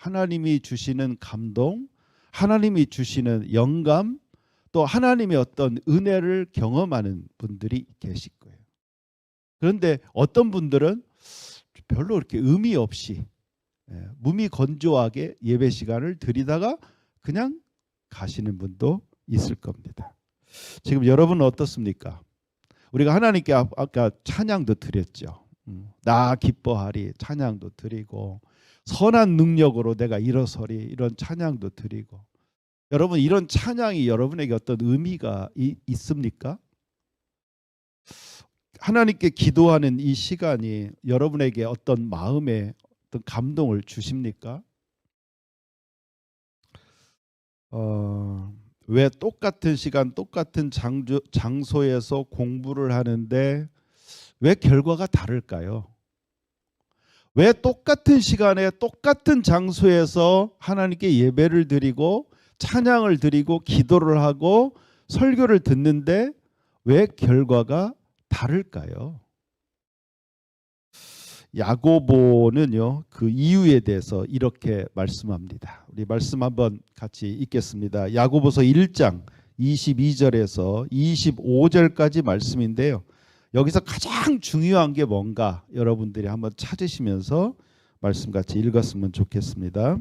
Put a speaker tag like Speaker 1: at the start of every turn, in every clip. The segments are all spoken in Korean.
Speaker 1: 하나님이 주시는 감동, 하나님이 주시는 영감, 또 하나님의 어떤 은혜를 경험하는 분들이 계실 거예요. 그런데 어떤 분들은 별로 그렇게 의미 없이 무미건조하게 예배 시간을 드리다가 그냥 가시는 분도 있을 겁니다. 지금 여러분은 어떻습니까? 우리가 하나님께 아까 찬양도 드렸죠. 나 기뻐하리 찬양도 드리고 선한 능력으로 내가 일어서리 이런 찬양도 드리고, 여러분 이런 찬양이 여러분에게 어떤 의미가 있습니까? 하나님께 기도하는 이 시간이 여러분에게 어떤 마음에 어떤 감동을 주십니까? 왜 똑같은 시간 똑같은 장소에서 공부를 하는데 왜 결과가 다를까요? 왜 똑같은 시간에 똑같은 장소에서 하나님께 예배를 드리고 찬양을 드리고 기도를 하고 설교를 듣는데 왜 결과가 다를까요? 야고보는요, 그 이유에 대해서 이렇게 말씀합니다. 우리 말씀 한번 같이 읽겠습니다. 야고보서 1장 22절에서 25절까지 말씀인데요. 여기서 가장 중요한 게 뭔가 여러분들이 한번 찾으시면서 말씀 같이 읽었으면 좋겠습니다.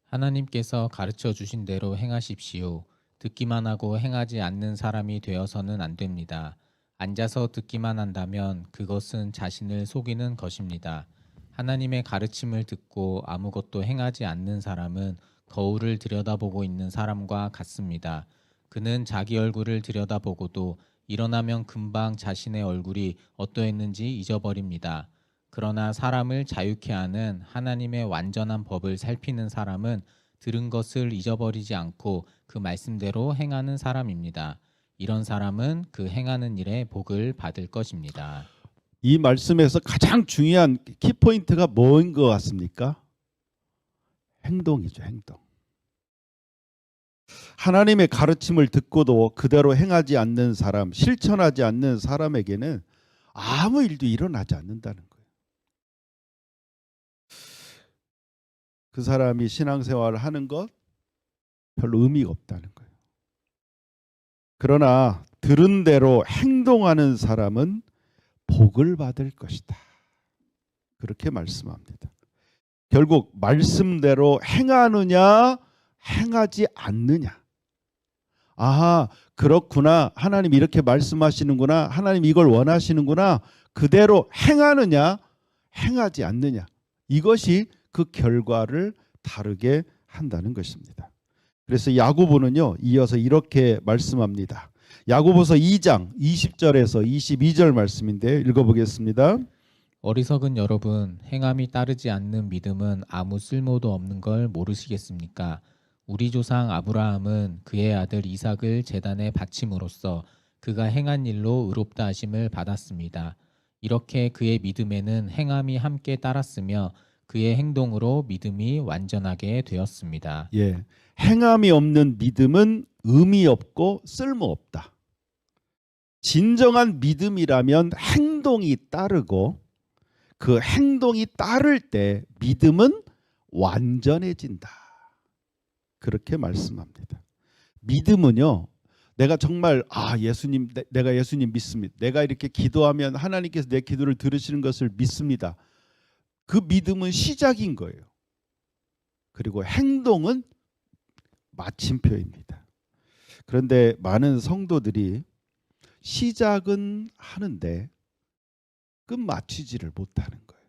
Speaker 2: 하나님께서 가르쳐 주신 대로 행하십시오. 듣기만 하고 행하지 않는 사람이 되어서는 안 됩니다. 앉아서 듣기만 한다면 그것은 자신을 속이는 것입니다. 하나님의 가르침을 듣고 아무것도 행하지 않는 사람은 거울을 들여다보고 있는 사람과 같습니다. 그는 자기 얼굴을 들여다보고도 일어나면 금방 자신의 얼굴이 어떠했는지 잊어버립니다. 그러나 사람을 자유케 하는 하나님의 완전한 법을 살피는 사람은 들은 것을 잊어버리지 않고 그 말씀대로 행하는 사람입니다. 이런 사람은 그 행하는 일에 복을 받을 것입니다.
Speaker 1: 이 말씀에서 가장 중요한 키포인트가 뭐인 것 같습니까? 행동이죠, 행동. 하나님의 가르침을 듣고도 그대로 행하지 않는 사람, 실천하지 않는 사람에게는 아무 일도 일어나지 않는다는 거예요. 그 사람이 신앙생활을 하는 것 별로 의미가 없다는 거예요. 그러나 들은 대로 행동하는 사람은 복을 받을 것이다. 그렇게 말씀합니다. 결국 말씀대로 행하느냐 행하지 않느냐. 아하, 그렇구나. 하나님 이렇게 말씀하시는구나. 하나님 이걸 원하시는구나. 그대로 행하느냐 행하지 않느냐. 이것이 그 결과를 다르게 한다는 것입니다. 그래서 야고보는요, 이어서 이렇게 말씀합니다. 야고보서 2장 20절에서 22절 말씀인데 읽어보겠습니다.
Speaker 2: 어리석은 여러분, 행함이 따르지 않는 믿음은 아무 쓸모도 없는 걸 모르시겠습니까? 우리 조상 아브라함은 그의 아들 이삭을 제단에 바침으로써 그가 행한 일로 의롭다 하심을 받았습니다. 이렇게 그의 믿음에는 행함이 함께 따랐으며 그의 행동으로 믿음이 완전하게 되었습니다.
Speaker 1: 예, 행함이 없는 믿음은 의미 없고 쓸모 없다. 진정한 믿음이라면 행동이 따르고 그 행동이 따를 때 믿음은 완전해진다. 그렇게 말씀합니다. 믿음은요, 내가 정말 예수님, 내가 예수님 믿습니다. 내가 이렇게 기도하면 하나님께서 내 기도를 들으시는 것을 믿습니다. 그 믿음은 시작인 거예요. 그리고 행동은 마침표입니다. 그런데 많은 성도들이 시작은 하는데 끝 맞추지를 못하는 거예요.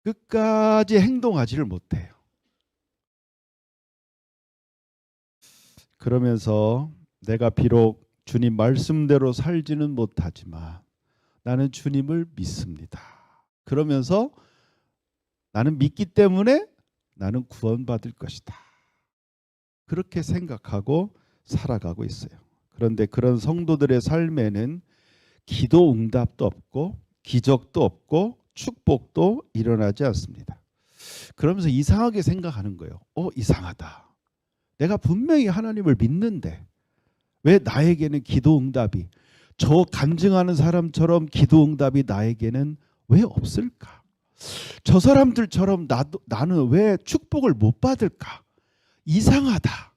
Speaker 1: 끝까지 행동하지를 못해요. 그러면서 내가 비록 주님 말씀대로 살지는 못하지만 나는 주님을 믿습니다. 그러면서 나는 믿기 때문에 나는 구원받을 것이다. 그렇게 생각하고 살아가고 있어요. 그런데 그런 성도들의 삶에는 기도 응답도 없고 기적도 없고 축복도 일어나지 않습니다. 그러면서 이상하게 생각하는 거예요. 이상하다. 내가 분명히 하나님을 믿는데 왜 나에게는 기도 응답이, 저 간증하는 사람처럼 기도 응답이 나에게는 왜 없을까? 저 사람들처럼 나는 왜 축복을 못 받을까? 이상하다.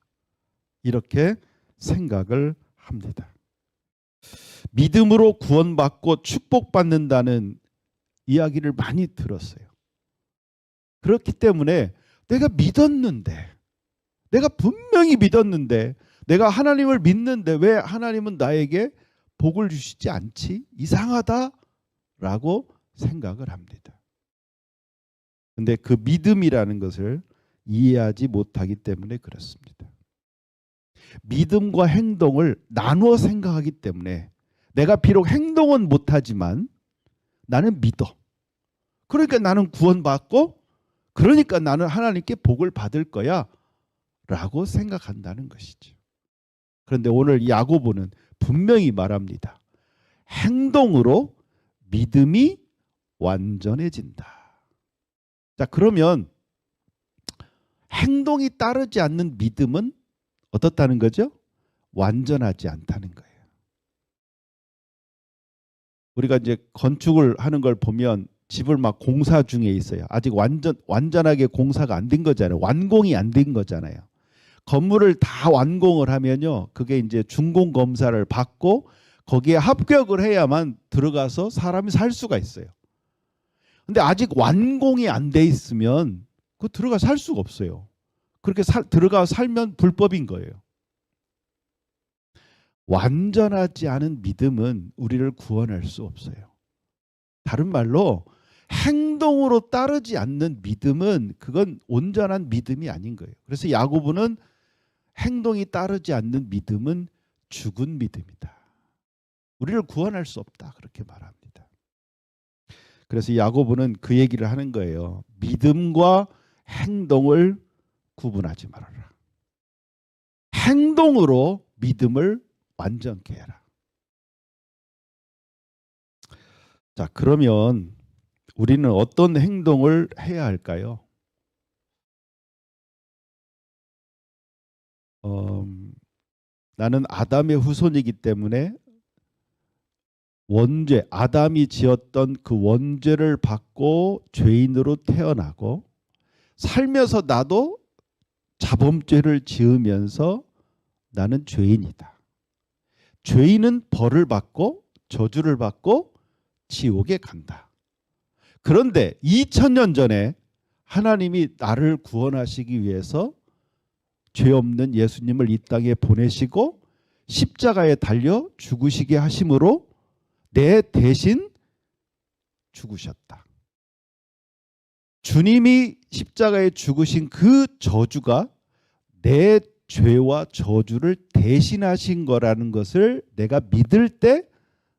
Speaker 1: 이렇게 생각을 합니다. 믿음으로 구원받고 축복받는다는 이야기를 많이 들었어요. 그렇기 때문에 내가 믿었는데, 내가 분명히 믿었는데, 내가 하나님을 믿는데 왜 하나님은 나에게 복을 주시지 않지? 이상하다라고 생각을 합니다. 근데 그 믿음이라는 것을 이해하지 못하기 때문에 그렇습니다. 믿음과 행동을 나누어 생각하기 때문에 내가 비록 행동은 못하지만 나는 믿어. 그러니까 나는 구원받고 그러니까 나는 하나님께 복을 받을 거야 라고 생각한다는 것이죠. 그런데 오늘 야고보는 분명히 말합니다. 행동으로 믿음이 완전해진다. 자, 그러면 행동이 따르지 않는 믿음은 어떻다는 거죠? 완전하지 않다는 거예요. 우리가 이제 건축을 하는 걸 보면 집을 막 공사 중에 있어요. 아직 완전하게 공사가 안 된 거잖아요. 완공이 안 된 거잖아요. 건물을 다 완공을 하면요, 그게 이제 준공 검사를 받고 거기에 합격을 해야만 들어가서 사람이 살 수가 있어요. 근데 아직 완공이 안 돼 있으면 그 들어가 살 수가 없어요. 그렇게 들어가 살면 불법인 거예요. 완전하지 않은 믿음은 우리를 구원할 수 없어요. 다른 말로 행동으로 따르지 않는 믿음은 그건 온전한 믿음이 아닌 거예요. 그래서 야고보는 행동이 따르지 않는 믿음은 죽은 믿음이다. 우리를 구원할 수 없다. 그렇게 말합니다. 그래서 야고보는 그 얘기를 하는 거예요. 믿음과 행동을 구분하지 말아라. 행동으로 믿음을 완전케 해라. 자, 그러면 우리는 어떤 행동을 해야 할까요? 나는 아담의 후손이기 때문에 원죄, 아담이 지었던 그 원죄를 받고 죄인으로 태어나고 살면서 나도 자범죄를 지으면서 나는 죄인이다. 죄인은 벌을 받고 저주를 받고 지옥에 간다. 그런데 2000년 전에 하나님이 나를 구원하시기 위해서 죄 없는 예수님을 이 땅에 보내시고 십자가에 달려 죽으시게 하심으로 내 대신 죽으셨다. 주님이 십자가에 죽으신 그 저주가 내 죄와 저주를 대신하신 거라는 것을 내가 믿을 때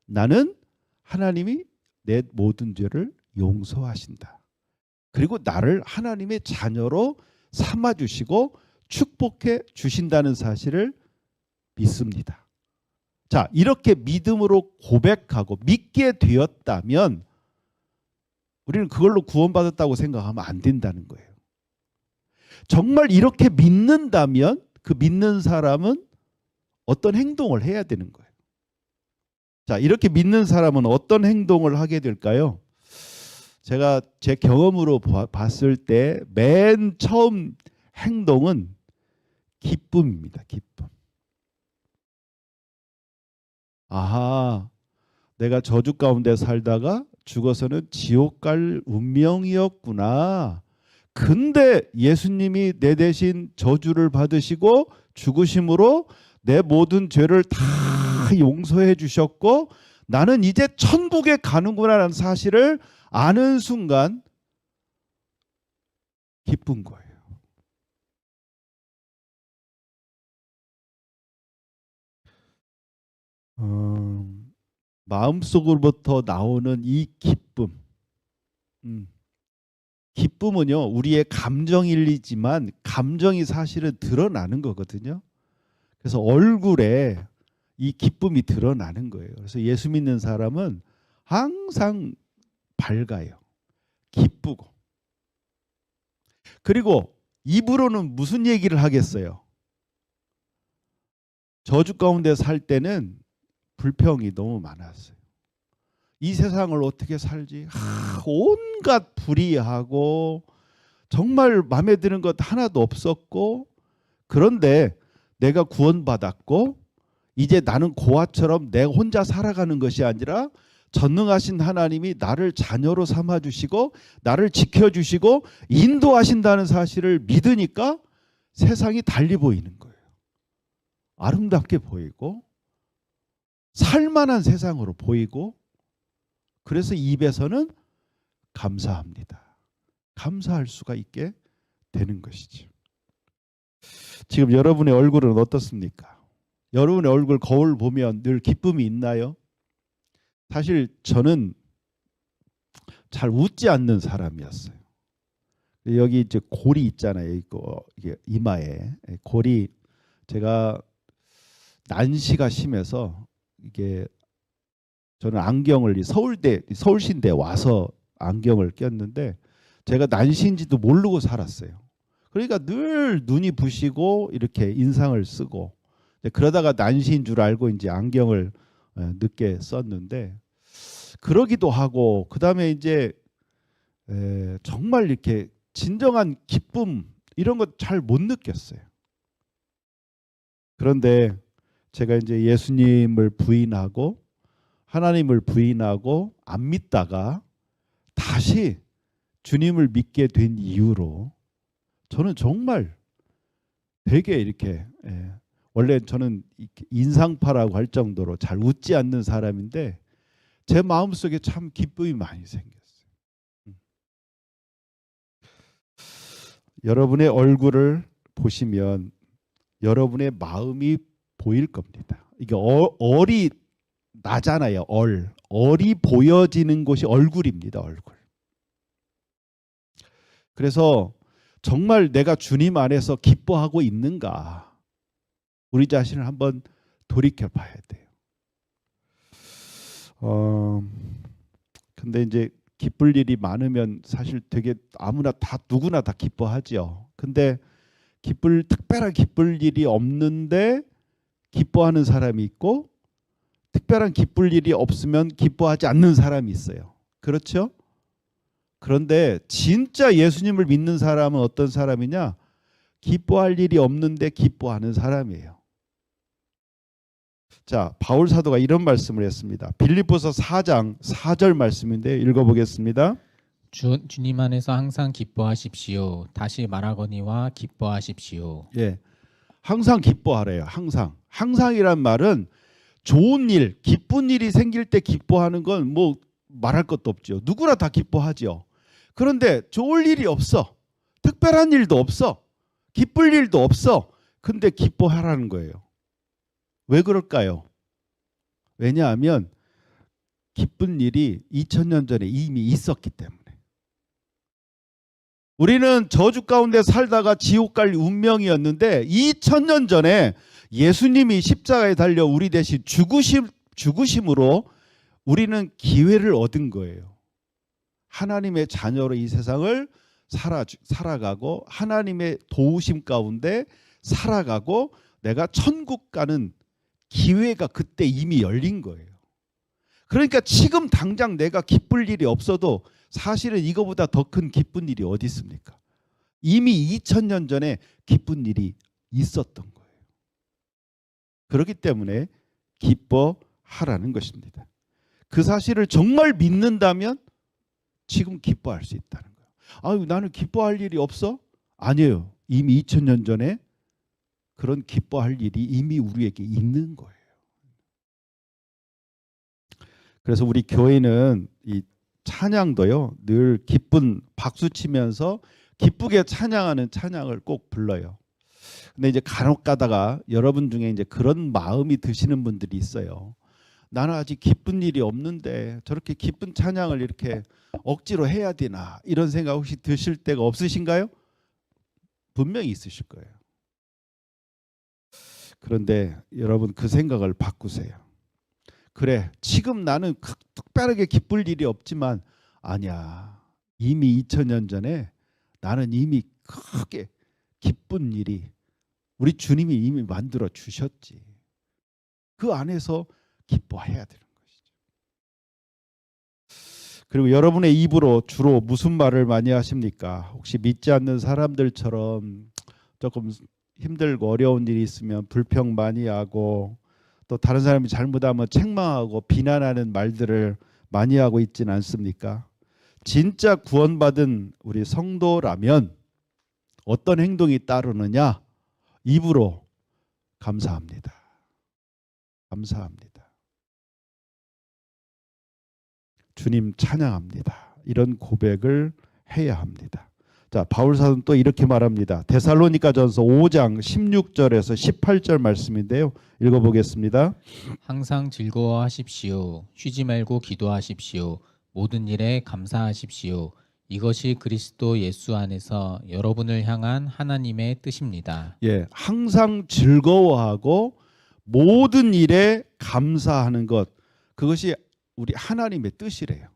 Speaker 1: 나는 하나님이 내 모든 죄를 용서하신다. 그리고 나를 하나님의 자녀로 삼아주시고 축복해 주신다는 사실을 믿습니다. 자, 이렇게 믿음으로 고백하고 믿게 되었다면 우리는 그걸로 구원받았다고 생각하면 안 된다는 거예요. 정말 이렇게 믿는다면 그 믿는 사람은 어떤 행동을 해야 되는 거예요. 자, 이렇게 믿는 사람은 어떤 행동을 하게 될까요? 제가 제 경험으로 봤을 때 맨 처음 행동은 기쁨입니다. 기쁨. 아하, 내가 저주 가운데 살다가 죽어서는 지옥 갈 운명이었구나. 근데 예수님이 내 대신 저주를 받으시고 죽으심으로 내 모든 죄를 다 용서해 주셨고 나는 이제 천국에 가는구나라는 사실을 아는 순간 기쁜 거예요. 마음속으로부터 나오는 이 기쁨. 기쁨은요, 우리의 감정일이지만 감정이 사실은 드러나는 거거든요. 그래서 얼굴에 이 기쁨이 드러나는 거예요. 그래서 예수 믿는 사람은 항상 밝아요. 기쁘고. 그리고 입으로는 무슨 얘기를 하겠어요? 저주 가운데 살 때는 불평이 너무 많았어요. 이 세상을 어떻게 살지? 온갖 불의하고 정말 마음에 드는 것 하나도 없었고, 그런데 내가 구원받았고 이제 나는 고아처럼 내가 혼자 살아가는 것이 아니라 전능하신 하나님이 나를 자녀로 삼아주시고 나를 지켜주시고 인도하신다는 사실을 믿으니까 세상이 달리 보이는 거예요. 아름답게 보이고 살만한 세상으로 보이고, 그래서 입에서는 감사합니다, 감사할 수가 있게 되는 것이죠. 지금 여러분의 얼굴은 어떻습니까? 여러분의 얼굴 거울 보면 늘 기쁨이 있나요? 사실 저는 잘 웃지 않는 사람이었어요. 여기 이제 골이 있잖아요. 이게 이마에 골이, 제가 난시가 심해서 이게 저는 안경을 서울신대 와서 안경을 꼈는데 제가 난시인지도 모르고 살았어요. 그러니까 늘 눈이 부시고 이렇게 인상을 쓰고, 그러다가 난시인 줄 알고 이제 안경을 늦게 썼는데, 그러기도 하고 그다음에 이제 정말 이렇게 진정한 기쁨 이런 것 잘 못 느꼈어요. 그런데 제가 이제 예수님을 부인하고 하나님을 부인하고 안 믿다가 다시 주님을 믿게 된 이후로 저는 정말 되게 이렇게, 원래 저는 인상파라고 할 정도로 잘 웃지 않는 사람인데 제 마음속에 참 기쁨이 많이 생겼어요. 여러분의 얼굴을 보시면 여러분의 마음이 보일 겁니다. 이게 얼이 나잖아요. 얼이 보여지는 곳이 얼굴입니다. 얼굴. 그래서 정말 내가 주님 안에서 기뻐하고 있는가, 우리 자신을 한번 돌이켜 봐야 돼요. 근데 이제 기쁠 일이 많으면 사실 되게 누구나 다 기뻐하죠. 근데 특별한 기쁠 일이 없는데 기뻐하는 사람이 있고, 특별한 기쁠 일이 없으면 기뻐하지 않는 사람이 있어요. 그렇죠? 그런데 진짜 예수님을 믿는 사람은 어떤 사람이냐? 기뻐할 일이 없는데 기뻐하는 사람이에요. 자, 바울 사도가 이런 말씀을 했습니다. 빌립보서 4장 4절 말씀인데 읽어보겠습니다.
Speaker 2: 주님 안에서 항상 기뻐하십시오. 다시 말하거니와 기뻐하십시오.
Speaker 1: 예, 항상 기뻐하래요. 항상이란 말은 좋은 일, 기쁜 일이 생길 때 기뻐하는 건 뭐 말할 것도 없죠. 누구나 다 기뻐하죠. 그런데 좋을 일이 없어. 특별한 일도 없어. 기쁠 일도 없어. 근데 기뻐하라는 거예요. 왜 그럴까요? 왜냐하면 기쁜 일이 2000년 전에 이미 있었기 때문에. 우리는 저주 가운데 살다가 지옥 갈 운명이었는데 2000년 전에 예수님이 십자가에 달려 우리 대신 죽으심으로 우리는 기회를 얻은 거예요. 하나님의 자녀로 이 세상을 살아가고 하나님의 도우심 가운데 살아가고 내가 천국 가는 기회가 그때 이미 열린 거예요. 그러니까 지금 당장 내가 기쁠 일이 없어도 사실은 이거보다 더 큰 기쁜 일이 어디 있습니까? 이미 2000년 전에 기쁜 일이 있었던 거예요. 그렇기 때문에 기뻐하라는 것입니다. 그 사실을 정말 믿는다면 지금 기뻐할 수 있다는 거예요. 아유, 나는 기뻐할 일이 없어? 아니에요. 이미 2000년 전에 그런 기뻐할 일이 이미 우리에게 있는 거예요. 그래서 우리 교회는 이 찬양도요, 늘 기쁜 박수 치면서 기쁘게 찬양하는 찬양을 꼭 불러요. 근데 이제 간혹 가다가 여러분 중에 이제 그런 마음이 드시는 분들이 있어요. 나는 아직 기쁜 일이 없는데 저렇게 기쁜 찬양을 이렇게 억지로 해야 되나, 이런 생각 혹시 드실 때가 없으신가요? 분명히 있으실 거예요. 그런데 여러분 그 생각을 바꾸세요. 그래, 지금 나는 특별하게 기쁠 일이 없지만 아니야. 이미 2000년 전에 나는 이미 크게 기쁜 일이 우리 주님이 이미 만들어 주셨지. 그 안에서 기뻐해야 되는 것이죠. 그리고 여러분의 입으로 주로 무슨 말을 많이 하십니까? 혹시 믿지 않는 사람들처럼 조금 힘들고 어려운 일이 있으면 불평 많이 하고 또 다른 사람이 잘못하면 책망하고 비난하는 말들을 많이 하고 있지는 않습니까? 진짜 구원받은 우리 성도라면 어떤 행동이 따르느냐? 입으로 감사합니다. 감사합니다. 주님 찬양합니다. 이런 고백을 해야 합니다. 자, 바울 사도는 또 이렇게 말합니다. 데살로니가전서 5장 16절에서 18절 말씀인데요. 읽어보겠습니다.
Speaker 2: 항상 즐거워하십시오. 쉬지 말고 기도하십시오. 모든 일에 감사하십시오. 이것이 그리스도 예수 안에서 여러분을 향한 하나님의 뜻입니다.
Speaker 1: 예, 항상 즐거워하고 모든 일에 감사하는 것, 그것이 우리 하나님의 뜻이래요.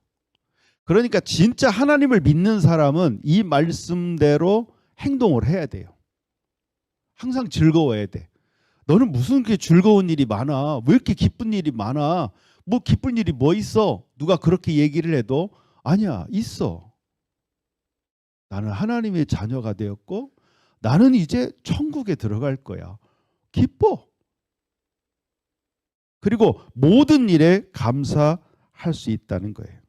Speaker 1: 그러니까 진짜 하나님을 믿는 사람은 이 말씀대로 행동을 해야 돼요. 항상 즐거워야 돼. 너는 무슨 그렇게 즐거운 일이 많아? 왜 이렇게 기쁜 일이 많아? 뭐 기쁜 일이 뭐 있어? 누가 그렇게 얘기를 해도 아니야, 있어. 나는 하나님의 자녀가 되었고 나는 이제 천국에 들어갈 거야. 기뻐. 그리고 모든 일에 감사할 수 있다는 거예요.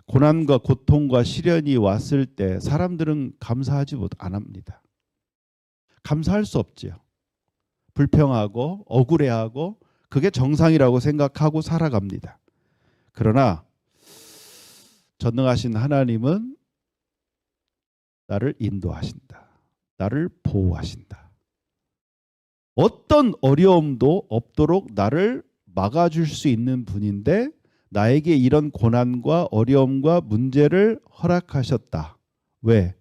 Speaker 1: 고난과 고통과 시련이 왔을 때 사람들은 감사하지 안 합니다. 감사할 수 없지요. 불평하고 억울해하고 그게 정상이라고 생각하고 살아갑니다. 그러나 전능하신 하나님은 나를 인도하신다. 나를 보호하신다. 어떤 어려움도 없도록 나를 막아줄 수 있는 분인데 나에게 이런 고난과 어려움과 문제를 허락하셨다. 왜?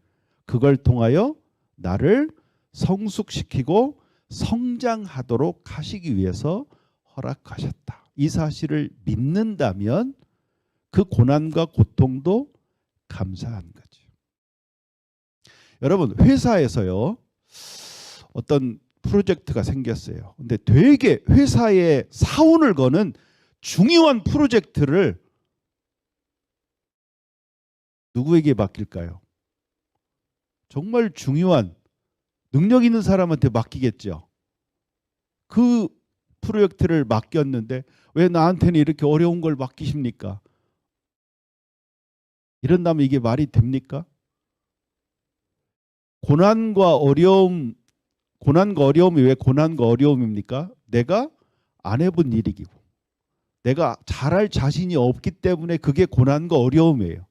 Speaker 1: 그걸 통하여 나를 성숙시키고 성장하도록 하시기 위해서 허락하셨다. 이 사실을 믿는다면 그 고난과 고통도 감사한 거죠. 여러분, 회사에서요, 어떤 프로젝트가 생겼어요. 근데 되게 회사에 사원을 거는 중요한 프로젝트를 누구에게 맡길까요? 정말 중요한 능력 있는 사람한테 맡기겠죠. 그 프로젝트를 맡겼는데 왜 나한테는 이렇게 어려운 걸 맡기십니까? 이런다면 이게 말이 됩니까? 고난과 어려움이 왜 고난과 어려움입니까? 내가 안 해본 일이고 내가 잘할 자신이 없기 때문에 그게 고난과 어려움이에요.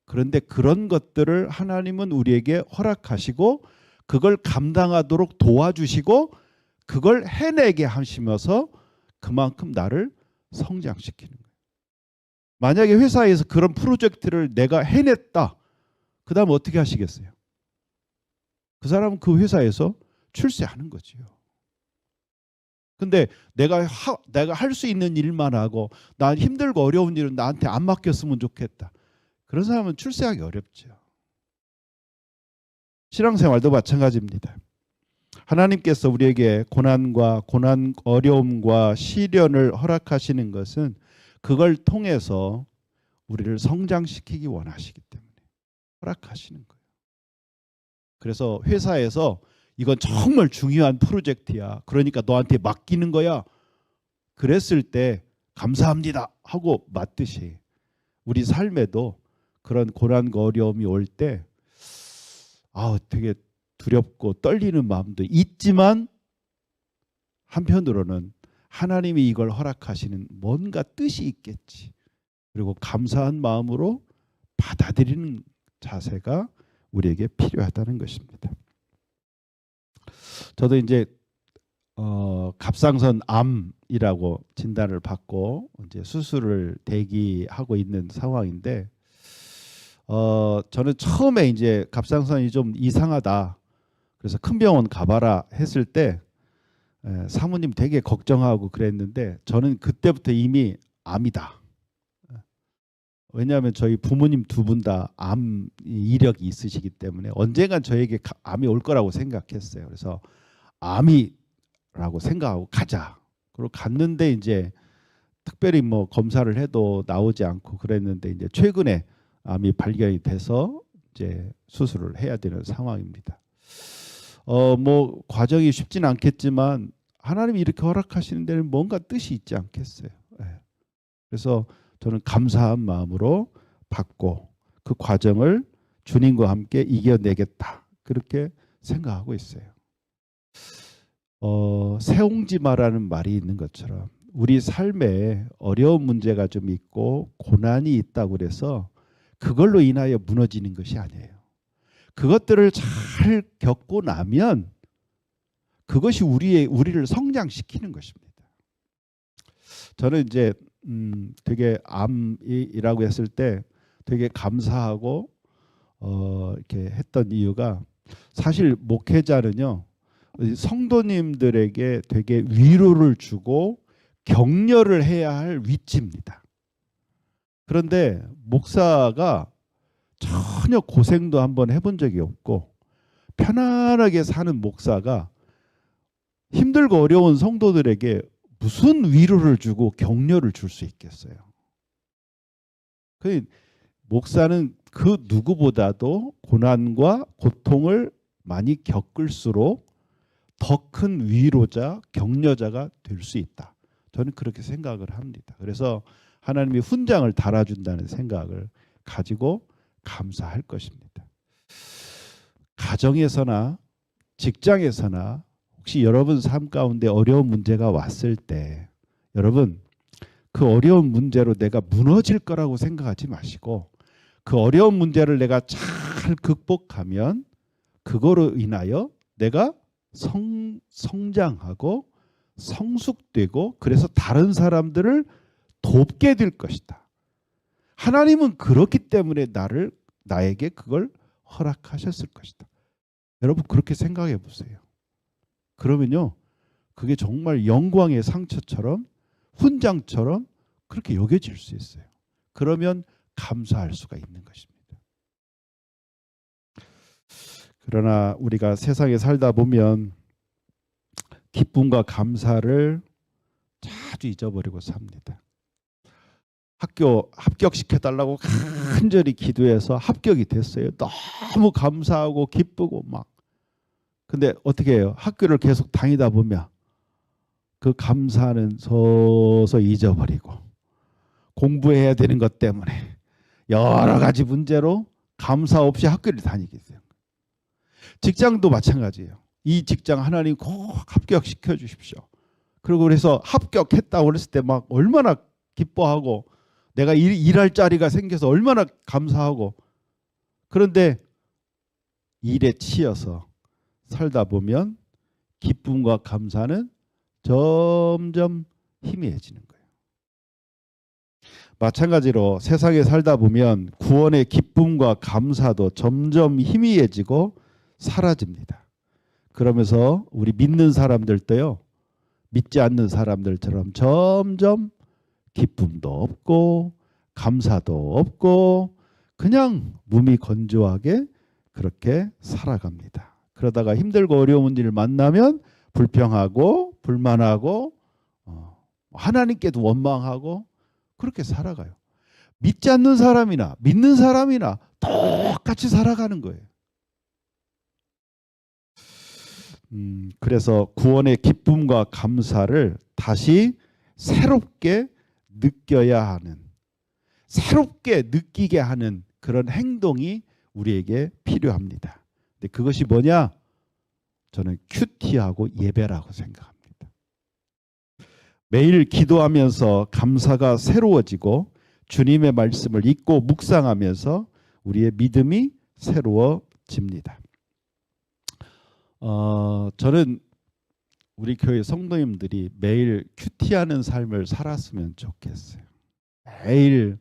Speaker 1: 그런데 그런 것들을 하나님은 우리에게 허락하시고 그걸 감당하도록 도와주시고 그걸 해내게 하시면서 그만큼 나를 성장시키는 거예요. 만약에 회사에서 그런 프로젝트를 내가 해냈다. 그 다음 어떻게 하시겠어요? 그 사람은 그 회사에서 출세하는 거죠. 근데 내가 할 수 있는 일만 하고 난 힘들고 어려운 일은 나한테 안 맡겼으면 좋겠다. 그런 사람은 출세하기 어렵죠. 신앙생활도 마찬가지입니다. 하나님께서 우리에게 고난 어려움과 시련을 허락하시는 것은 그걸 통해서 우리를 성장시키기 원하시기 때문에 허락하시는 거예요. 그래서 회사에서 이건 정말 중요한 프로젝트야. 그러니까 너한테 맡기는 거야. 그랬을 때 감사합니다 하고 맡듯이 우리 삶에도 그런 고난과 어려움이 올 때 되게 두렵고 떨리는 마음도 있지만 한편으로는 하나님이 이걸 허락하시는 뭔가 뜻이 있겠지. 그리고 감사한 마음으로 받아들이는 자세가 우리에게 필요하다는 것입니다. 저도 이제 갑상선 암이라고 진단을 받고 이제 수술을 대기하고 있는 상황인데 저는 처음에 이제 갑상선이 좀 이상하다. 그래서 큰 병원 가봐라 했을 때 사모님 되게 걱정하고 그랬는데 저는 그때부터 이미 암이다. 왜냐하면 저희 부모님 두 분 다 암 이력이 있으시기 때문에 언젠간 저에게 암이 올 거라고 생각했어요. 그래서 암이라고 생각하고 가자. 그리고 갔는데 이제 특별히 뭐 검사를 해도 나오지 않고 그랬는데 이제 최근에 암이 발견이 돼서 이제 수술을 해야 되는 상황입니다. 뭐 과정이 쉽지는 않겠지만 하나님이 이렇게 허락하시는 데는 뭔가 뜻이 있지 않겠어요. 예. 그래서 저는 감사한 마음으로 받고 그 과정을 주님과 함께 이겨내겠다 그렇게 생각하고 있어요. 세옹지마라는 말이 있는 것처럼 우리 삶에 어려운 문제가 좀 있고 고난이 있다고 그래서 그걸로 인하여 무너지는 것이 아니에요. 그것들을 잘 겪고 나면 그것이 우리를 성장시키는 것입니다. 저는 이제 되게 암이라고 했을 때 되게 감사하고 이렇게 했던 이유가 사실 목회자는요 성도님들에게 되게 위로를 주고 격려를 해야 할 위치입니다. 그런데 목사가 전혀 고생도 한번 해본 적이 없고 편안하게 사는 목사가 힘들고 어려운 성도들에게 무슨 위로를 주고 격려를 줄 수 있겠어요. 그 목사는 그 누구보다도 고난과 고통을 많이 겪을수록 더 큰 위로자, 격려자가 될 수 있다. 저는 그렇게 생각을 합니다. 그래서 하나님이 훈장을 달아준다는 생각을 가지고 감사할 것입니다. 가정에서나 직장에서나 혹시 여러분 삶 가운데 어려운 문제가 왔을 때 여러분 그 어려운 문제로 내가 무너질 거라고 생각하지 마시고 그 어려운 문제를 내가 잘 극복하면 그거로 인하여 내가 성장하고 성숙되고 그래서 다른 사람들을 돕게 될 것이다. 하나님은 그렇기 때문에 나에게 그걸 허락하셨을 것이다. 여러분 그렇게 생각해 보세요. 그러면요 그게 정말 영광의 상처처럼 훈장처럼 그렇게 여겨질 수 있어요. 그러면 감사할 수가 있는 것입니다. 그러나 우리가 세상에 살다 보면 기쁨과 감사를 자주 잊어버리고 삽니다. 학교 합격시켜달라고 간절히 기도해서 합격이 됐어요. 너무 감사하고 기쁘고 막. 근데 어떻게 해요? 학교를 계속 다니다 보면 그 감사는 서서 잊어버리고 공부해야 되는 것 때문에 여러 가지 문제로 감사 없이 학교를 다니게 돼요. 직장도 마찬가지예요. 이 직장 하나님 꼭 합격시켜 주십시오. 그리고 그래서 합격했다고 그랬을 때 막 얼마나 기뻐하고 내가 일할 자리가 생겨서 얼마나 감사하고 그런데 일에 치여서 살다 보면 기쁨과 감사는 점점 희미해지는 거예요. 마찬가지로 세상에 살다 보면 구원의 기쁨과 감사도 점점 희미해지고 사라집니다. 그러면서 우리 믿는 사람들도요. 믿지 않는 사람들처럼 점점 기쁨도 없고 감사도 없고 그냥 몸이 건조하게 그렇게 살아갑니다. 그러다가 힘들고 어려운 일을 만나면 불평하고 불만하고 하나님께도 원망하고 그렇게 살아가요. 믿지 않는 사람이나 믿는 사람이나 똑같이 살아가는 거예요. 그래서 구원의 기쁨과 감사를 다시 새롭게 느껴야 하는, 새롭게 느끼게 하는 그런 행동이 우리에게 필요합니다. 근데 그것이 뭐냐? 저는 큐티하고 예배라고 생각합니다. 매일 기도하면서 감사가 새로워지고 주님의 말씀을 읽고 묵상하면서 우리의 믿음이 새로워집니다. 저는 우리 교회 성도님들이 매일 큐티하는 삶을 살았으면 좋겠어요. 매일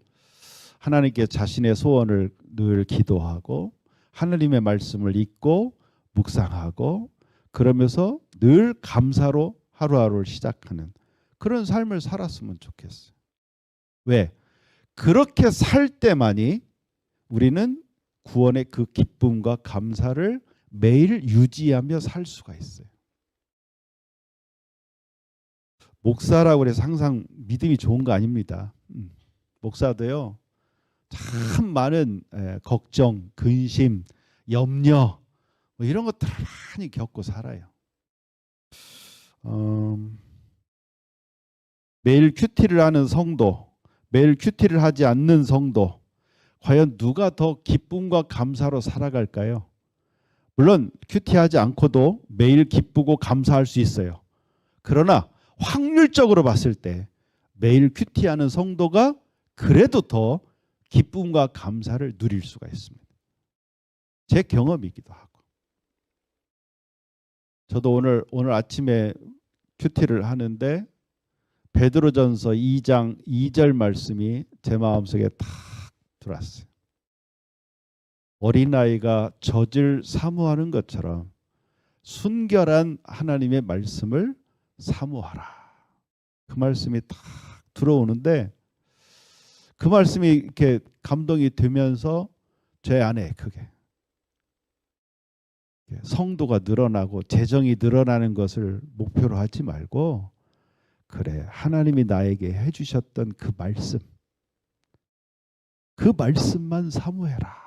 Speaker 1: 하나님께 자신의 소원을 늘 기도하고 하나님의 말씀을 읽고 묵상하고 그러면서 늘 감사로 하루하루를 시작하는 그런 삶을 살았으면 좋겠어요. 왜? 그렇게 살 때만이 우리는 구원의 그 기쁨과 감사를 매일 유지하며 살 수가 있어요. 목사라고 해서 항상 믿음이 좋은 거 아닙니다. 목사도요. 참 많은 걱정, 근심, 염려 뭐 이런 것들을 많이 겪고 살아요. 매일 큐티를 하는 성도, 매일 큐티를 하지 않는 성도, 과연 누가 더 기쁨과 감사로 살아갈까요? 물론 큐티하지 않고도 매일 기쁘고 감사할 수 있어요. 그러나 확률적으로 봤을 때 매일 큐티하는 성도가 그래도 더 기쁨과 감사를 누릴 수가 있습니다. 제 경험이기도 하고. 저도 오늘 아침에 큐티를 하는데 베드로전서 2장 2절 말씀이 제 마음속에 탁 들어왔어요. 어린아이가 젖을 사모하는 것처럼 순결한 하나님의 말씀을 사모하라. 그 말씀이 탁 들어오는데 그 말씀이 이렇게 감동이 되면서 제 안에 그게 성도가 늘어나고 재정이 늘어나는 것을 목표로 하지 말고 그래 하나님이 나에게 해주셨던 그 말씀만 사모해라.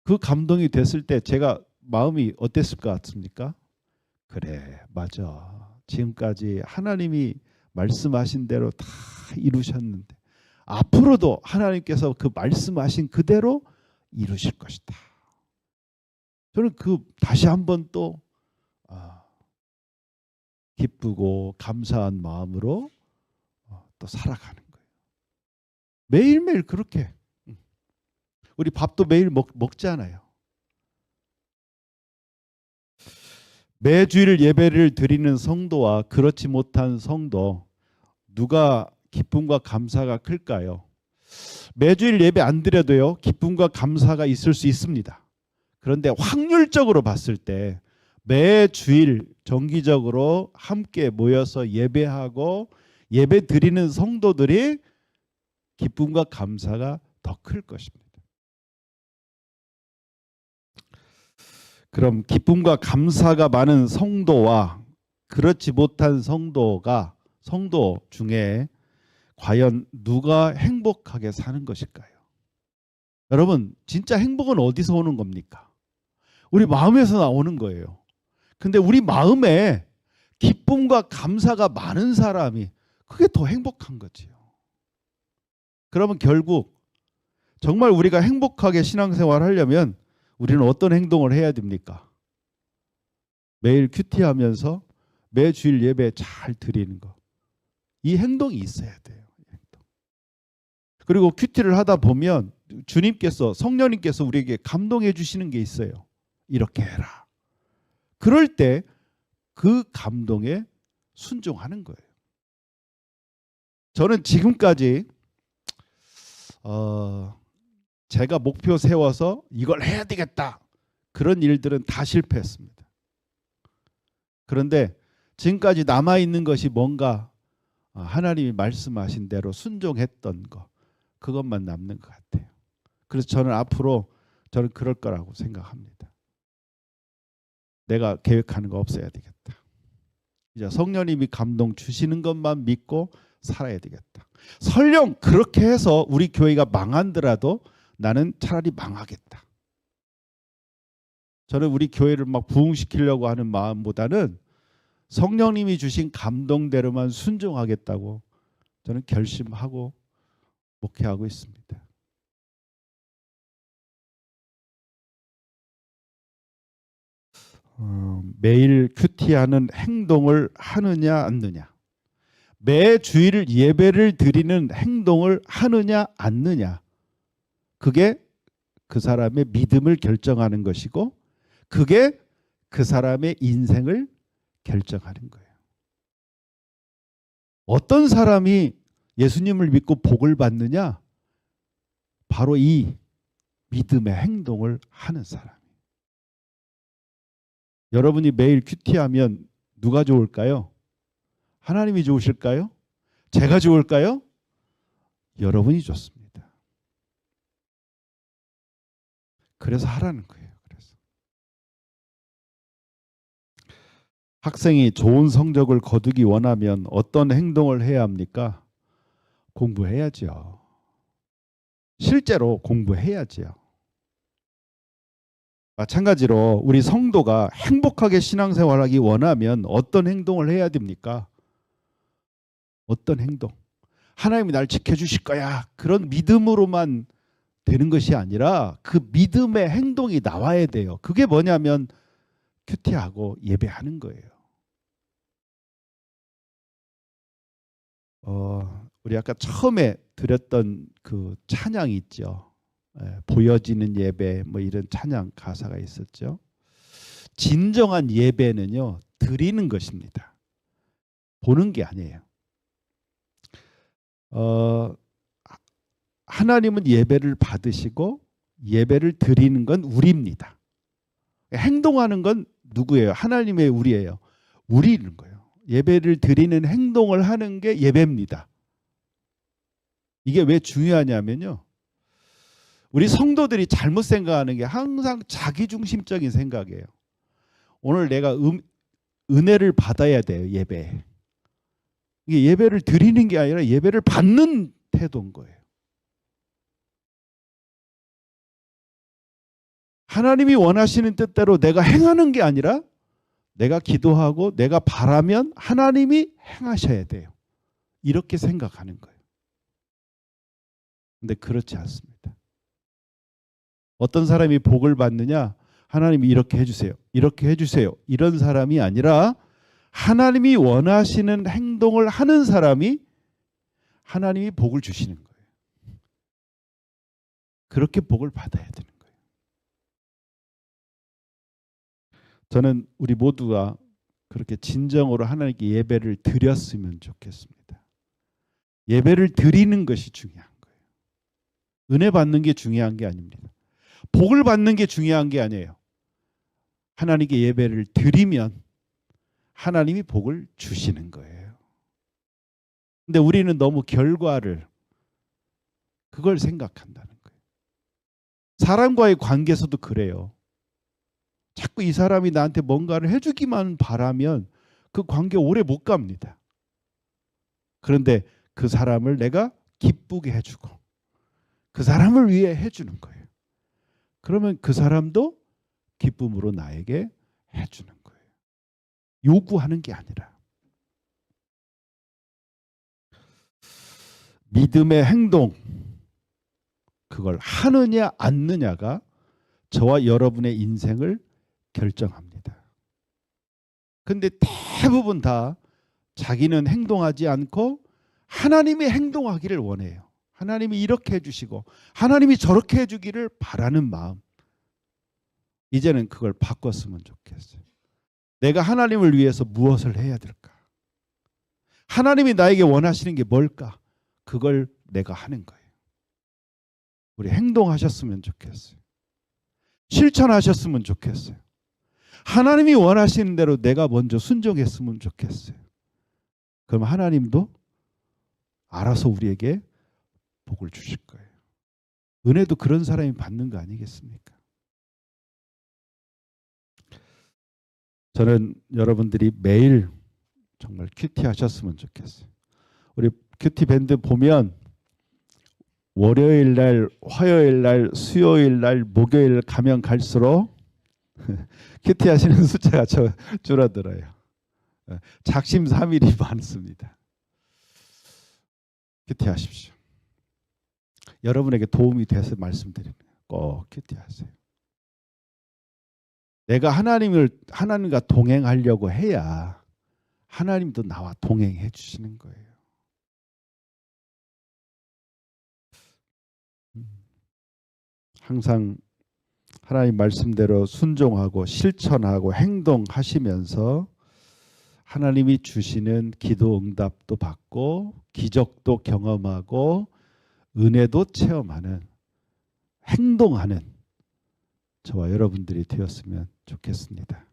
Speaker 1: 그 감동이 됐을 때 제가 마음이 어땠을 것 같습니까? 그래 맞아. 지금까지 하나님이 말씀하신 대로 다 이루셨는데 앞으로도 하나님께서 그 말씀하신 그대로 이루실 것이다. 저는 다시 한번 또 기쁘고 감사한 마음으로 또 살아가는 거예요. 매일매일 그렇게. 우리 밥도 매일 먹잖아요. 매주일 예배를 드리는 성도와 그렇지 못한 성도 누가 기쁨과 감사가 클까요? 매주일 예배 안 드려도요. 기쁨과 감사가 있을 수 있습니다. 그런데 확률적으로 봤을 때 매주일 정기적으로 함께 모여서 예배하고 예배 드리는 성도들이 기쁨과 감사가 더 클 것입니다. 그럼 기쁨과 감사가 많은 성도와 그렇지 못한 성도 중에 과연 누가 행복하게 사는 것일까요? 여러분, 진짜 행복은 어디서 오는 겁니까? 우리 마음에서 나오는 거예요. 근데 우리 마음에 기쁨과 감사가 많은 사람이 그게 더 행복한 거지요. 그러면 결국 정말 우리가 행복하게 신앙생활 하려면 우리는 어떤 행동을 해야 됩니까? 매일 큐티하면서 매주일 예배 잘 드리는 거. 이 행동이 있어야 돼요. 그리고 큐티를 하다 보면 주님께서 성령님께서 우리에게 감동해 주시는 게 있어요. 이렇게 해라. 그럴 때 그 감동에 순종하는 거예요. 저는 지금까지 제가 목표 세워서 이걸 해야 되겠다. 그런 일들은 다 실패했습니다. 그런데 지금까지 남아있는 것이 뭔가 하나님이 말씀하신 대로 순종했던 것. 그것만 남는 것 같아요. 그래서 저는 앞으로 그럴 거라고 생각합니다. 내가 계획하는 거 없어야 되겠다. 이제 성령님이 감동 주시는 것만 믿고 살아야 되겠다. 설령 그렇게 해서 우리 교회가 망한더라도 나는 차라리 망하겠다. 저는 우리 교회를 막 부흥시키려고 하는 마음보다는 성령님이 주신 감동대로만 순종하겠다고 저는 결심하고 목회하고 있습니다. 매일 큐티하는 행동을 하느냐 않느냐, 매주일 예배를 드리는 행동을 하느냐 않느냐, 그게 그 사람의 믿음을 결정하는 것이고 그게 그 사람의 인생을 결정하는 거예요. 어떤 사람이 예수님을 믿고 복을 받느냐? 바로 이 믿음의 행동을 하는 사람. 여러분이 매일 큐티하면 누가 좋을까요? 하나님이 좋으실까요? 제가 좋을까요? 여러분이 좋습니다. 그래서 하라는 거예요. 학생이 좋은 성적을 거두기 원하면 어떤 행동을 해야 합니까? 공부해야죠. 실제로 공부해야지요. 마찬가지로 우리 성도가 행복하게 신앙생활하기 원하면 어떤 행동을 해야 됩니까? 어떤 행동? 하나님이 날 지켜주실 거야. 그런 믿음으로만 되는 것이 아니라 그 믿음의 행동이 나와야 돼요. 그게 뭐냐면 큐티하고 예배하는 거예요. 우리 아까 처음에 드렸던 그 찬양이 있죠. 보여지는 예배 뭐 이런 찬양 가사가 있었죠. 진정한 예배는요, 드리는 것입니다. 보는 게 아니에요. 하나님은 예배를 받으시고 예배를 드리는 건 우리입니다. 행동하는 건 누구예요? 하나님의 우리예요. 우리인 거예요. 예배를 드리는 행동을 하는 게 예배입니다. 이게 왜 중요하냐면요. 우리 성도들이 잘못 생각하는 게 항상 자기중심적인 생각이에요. 오늘 내가 은혜를 받아야 돼요. 예배에. 이게 예배를 드리는 게 아니라 예배를 받는 태도인 거예요. 하나님이 원하시는 뜻대로 내가 행하는 게 아니라 내가 기도하고 내가 바라면 하나님이 행하셔야 돼요. 이렇게 생각하는 거예요. 근데 그렇지 않습니다. 어떤 사람이 복을 받느냐? 하나님이 이렇게 해주세요. 이렇게 해주세요. 이런 사람이 아니라 하나님이 원하시는 행동을 하는 사람이 하나님이 복을 주시는 거예요. 그렇게 복을 받아야 되는 거예요. 저는 우리 모두가 그렇게 진정으로 하나님께 예배를 드렸으면 좋겠습니다. 예배를 드리는 것이 중요한 거예요. 은혜 받는 게 중요한 게 아닙니다. 복을 받는 게 중요한 게 아니에요. 하나님께 예배를 드리면 하나님이 복을 주시는 거예요. 근데 우리는 너무 결과를 그걸 생각한다는 거예요. 사람과의 관계에서도 그래요. 자꾸 이 사람이 나한테 뭔가를 해주기만 바라면 그 관계 오래 못 갑니다. 그런데 그 사람을 내가 기쁘게 해주고 그 사람을 위해 해주는 거예요. 그러면 그 사람도 기쁨으로 나에게 해주는 거예요. 요구하는 게 아니라. 믿음의 행동, 그걸 하느냐 않느냐가 저와 여러분의 인생을 결정합니다. 근데 대부분 다 자기는 행동하지 않고 하나님이 행동하기를 원해요. 하나님이 이렇게 해주시고 하나님이 저렇게 해주기를 바라는 마음. 이제는 그걸 바꿨으면 좋겠어요. 내가 하나님을 위해서 무엇을 해야 될까? 하나님이 나에게 원하시는 게 뭘까? 그걸 내가 하는 거예요. 우리 행동하셨으면 좋겠어요. 실천하셨으면 좋겠어요. 하나님이 원하시는 대로 내가 먼저 순종했으면 좋겠어요. 그럼 하나님도 알아서 우리에게 복을 주실 거예요. 은혜도 그런 사람이 받는 거 아니겠습니까? 저는 여러분들이 매일 정말 큐티 하셨으면 좋겠어요. 우리 큐티 밴드 보면 월요일 날, 화요일 날, 수요일 날, 목요일 가면 갈수록 큐티 하시는 숫자가 줄어들어요. 작심삼일이 많습니다. 큐티 하십시오. 여러분에게 도움이 돼서 말씀드립니다. 꼭 큐티 하세요. 내가 하나님과 동행하려고 해야 하나님도 나와 동행해 주시는 거예요. 항상 하나님 말씀대로 순종하고 실천하고 행동하시면서 하나님이 주시는 기도 응답도 받고 기적도 경험하고 은혜도 체험하는 행동하는 저와 여러분들이 되었으면 좋겠습니다.